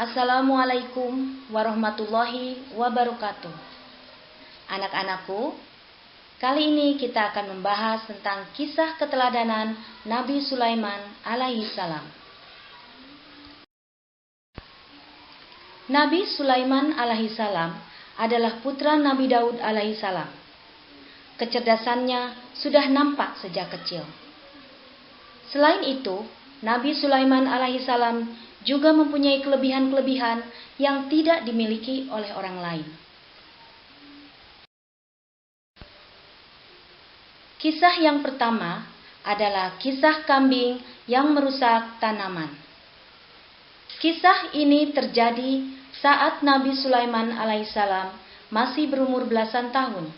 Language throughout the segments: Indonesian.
Assalamualaikum warahmatullahi wabarakatuh. Anak-anakku, kali ini kita akan membahas tentang kisah keteladanan Nabi Sulaiman alaihi salam. Nabi Sulaiman alaihi salam adalah putra Nabi Daud alaihi salam. Kecerdasannya sudah nampak sejak kecil. Selain itu, Nabi Sulaiman alaihi salam juga mempunyai kelebihan-kelebihan yang tidak dimiliki oleh orang lain. Kisah yang pertama adalah kisah kambing yang merusak tanaman. Kisah ini terjadi saat Nabi Sulaiman alaihissalam masih berumur belasan tahun.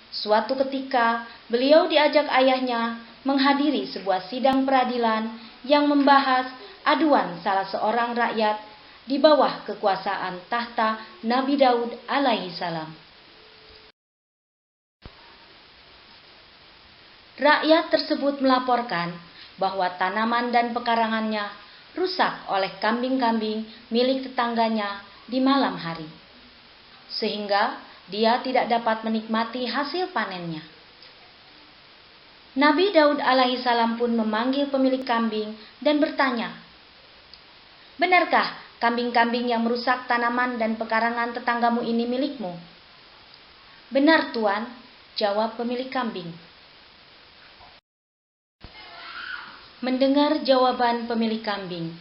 Suatu ketika, beliau diajak ayahnya menghadiri sebuah sidang peradilan yang membahas aduan salah seorang rakyat di bawah kekuasaan tahta Nabi Daud alaihi salam. Rakyat tersebut melaporkan bahwa tanaman dan pekarangannya rusak oleh kambing-kambing milik tetangganya di malam hari, sehingga dia tidak dapat menikmati hasil panennya. Nabi Daud alaihi salam pun memanggil pemilik kambing dan bertanya, "Benarkah kambing-kambing yang merusak tanaman dan pekarangan tetanggamu ini milikmu?" "Benar, Tuan," jawab pemilik kambing. Mendengar jawaban pemilik kambing,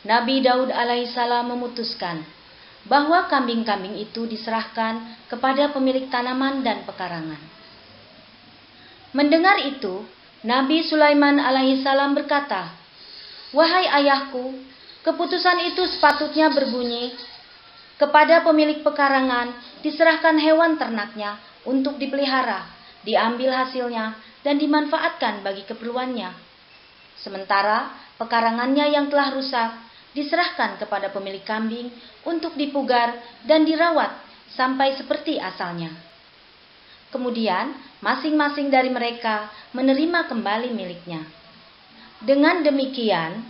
Nabi Daud alaihissalam memutuskan bahwa kambing-kambing itu diserahkan kepada pemilik tanaman dan pekarangan. Mendengar itu, Nabi Sulaiman alaihissalam berkata, "Wahai ayahku, keputusan itu sepatutnya berbunyi, kepada pemilik pekarangan diserahkan hewan ternaknya untuk dipelihara, diambil hasilnya, dan dimanfaatkan bagi keperluannya. Sementara pekarangannya yang telah rusak diserahkan kepada pemilik kambing untuk dipugar dan dirawat sampai seperti asalnya. Kemudian masing-masing dari mereka menerima kembali miliknya. Dengan demikian,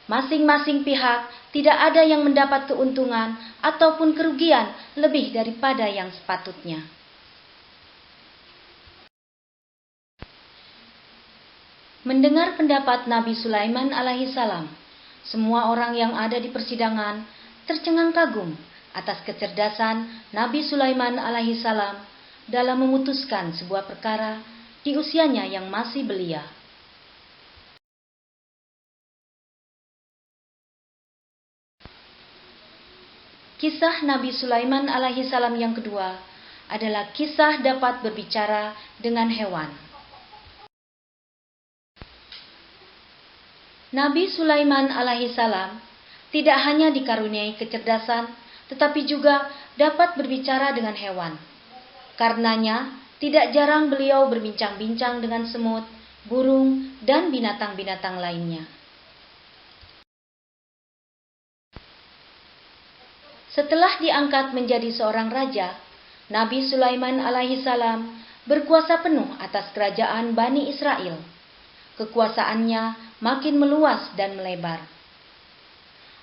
masing-masing pihak tidak ada yang mendapat keuntungan ataupun kerugian lebih daripada yang sepatutnya." Mendengar pendapat Nabi Sulaiman alaihissalam, semua orang yang ada di persidangan tercengang kagum atas kecerdasan Nabi Sulaiman alaihissalam dalam memutuskan sebuah perkara di usianya yang masih belia. Kisah Nabi Sulaiman alaihissalam yang kedua adalah kisah dapat berbicara dengan hewan. Nabi Sulaiman alaihissalam tidak hanya dikaruniai kecerdasan, tetapi juga dapat berbicara dengan hewan. Karenanya, tidak jarang beliau berbincang-bincang dengan semut, burung, dan binatang-binatang lainnya. Setelah diangkat menjadi seorang raja, Nabi Sulaiman alaihissalam berkuasa penuh atas kerajaan Bani Israel. Kekuasaannya makin meluas dan melebar.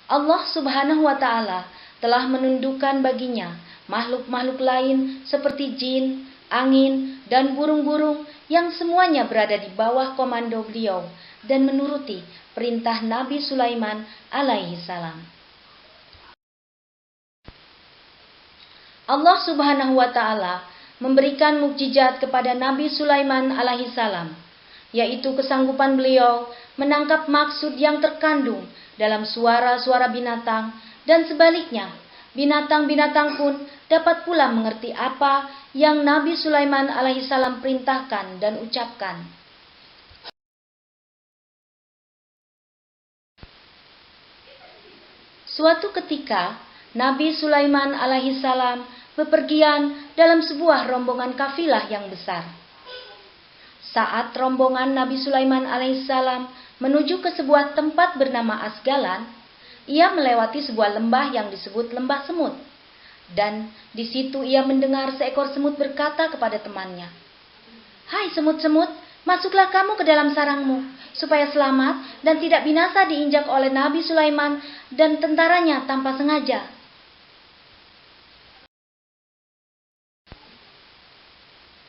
Allah Subhanahu wa Ta'ala telah menundukkan baginya makhluk-makhluk lain seperti jin, angin, dan burung-burung yang semuanya berada di bawah komando beliau dan menuruti perintah Nabi Sulaiman alaihi salam. Allah Subhanahu wa Ta'ala memberikan mukjizat kepada Nabi Sulaiman alaihi salam, yaitu kesanggupan beliau menangkap maksud yang terkandung dalam suara-suara binatang, dan sebaliknya, binatang-binatang pun dapat pula mengerti apa yang Nabi Sulaiman alaihissalam perintahkan dan ucapkan. Suatu ketika, Nabi Sulaiman alaihissalam bepergian dalam sebuah rombongan kafilah yang besar. Saat rombongan Nabi Sulaiman alaihissalam menuju ke sebuah tempat bernama Asgalan, ia melewati sebuah lembah yang disebut lembah semut. Dan di situ ia mendengar seekor semut berkata kepada temannya, "Hai semut-semut, Masuklah kamu ke dalam sarangmu, supaya selamat dan tidak binasa diinjak oleh Nabi Sulaiman dan tentaranya tanpa sengaja.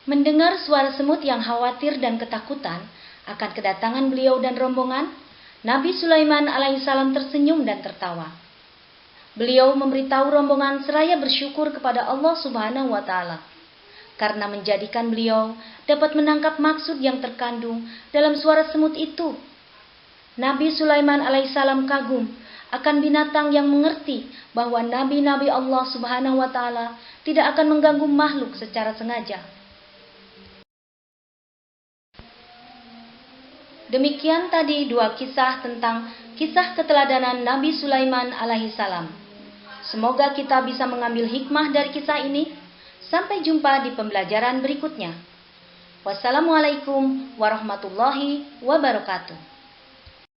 Mendengar suara semut yang khawatir dan ketakutan akan kedatangan beliau dan rombongan, Nabi Sulaiman alaihissalam tersenyum dan tertawa. Beliau memberitahu rombongan seraya bersyukur kepada Allah Subhanahu wa Ta'ala, karena menjadikan beliau dapat menangkap maksud yang terkandung dalam suara semut itu. Nabi Sulaiman alaihissalam kagum akan binatang yang mengerti bahwa nabi-nabi Allah Subhanahu wa Ta'ala tidak akan mengganggu makhluk secara sengaja. Demikian tadi dua kisah tentang kisah keteladanan Nabi Sulaiman alaihissalam. Semoga kita bisa mengambil hikmah dari kisah ini. Sampai jumpa di pembelajaran berikutnya. Wassalamualaikum warahmatullahi wabarakatuh.